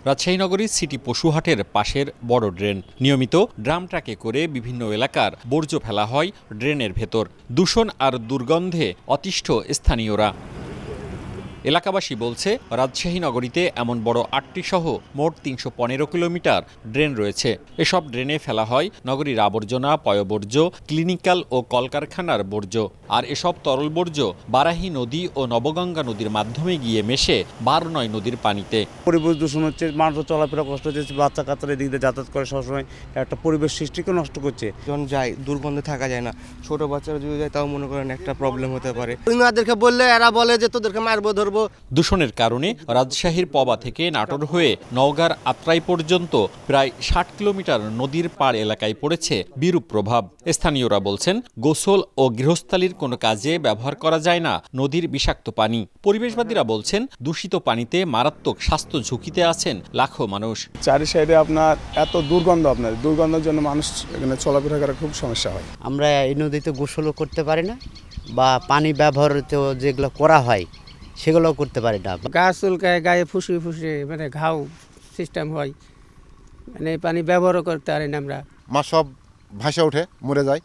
রাজশাহী নগরীর সিটি পশুহাটের পাশের বড় ড্রেন। নিয়মিত ড্রাম ট্রাকে করে বিভিন্ন এলাকার বর্জ্য ফেলা হয় ড্রেনের ভেতর। দূষণ আর দুর্গন্ধে অতিষ্ঠ স্থানীয়রা। এলাকাবাসী বলছে, রাজশাহী নগরীতে এমন বড় ৮টি সহ মোট ৩১৫ কিলোমিটার ড্রেন রয়েছে। এসব ড্রেনে ফেলা হয় নগরীর আবর্জনা, পয়ঃবর্জ্য, ক্লিনিক্যাল ও কলকারখানার বর্জ্য। আর এসব তরল বর্জ্য বারাহী নদী ও নবগঙ্গা নদীর মাধ্যমে গিয়ে মেশে ১২ নদীর পানিতে। পরিবেশ দূষণ হচ্ছে, মানুষের চলাফেরা কষ্ট হচ্ছে, বাচ্চা কাচ্চারা এদিক দিয়ে যাতায়াত করে সবসময় একটা পরিবেশ সৃষ্টিকে নষ্ট করছে। যখন যাই দুর্গন্ধে থাকা যায় না, ছোট বাচ্চারা যদি যায় তাও মনে করেন একটা প্রবলেম হতে পারে। ওনাদেরকে বললে এরা বলে যে তোদেরকে মারবো ধরবো। দূষণের কারণে রাজশাহীর পবা থেকে নাটোর হয়ে নওগাঁর আত্রাই পর্যন্ত প্রায় ৬০ কিলোমিটার নদীর পাড় এলাকায় পড়েছে বিরূপ প্রভাব। স্থানীয়রা বলছেন, গোসল ও গৃহস্থালির কোনো কাজে ব্যবহার করা যায় না নদীর বিষাক্ত পানি। পরিবেশবাদীরা বলছেন, দূষিত পানিতে মারাত্মক স্বাস্থ্য ঝুঁকিতে আছেন লাখো মানুষ। চারি সাইডে আপনার এত দুর্গন্ধ, দুর্গন্ধের জন্য মানুষ এখানে চলাফেরা করা খুব সমস্যা হয়। আমরা এই নদীতে গোসলও করতে পারি না, বা পানি ব্যবহৃত যেগুলো করা হয় সেগুলোও করতে পারি না। গা চুলকায়, গায়ে ফুসে ফুসে মানে ঘাও সিস্টেম হয়, মানে পানি ব্যবহারও করতে পারি না আমরা। মাছ সব ভাসে ওঠে, মরে যায়।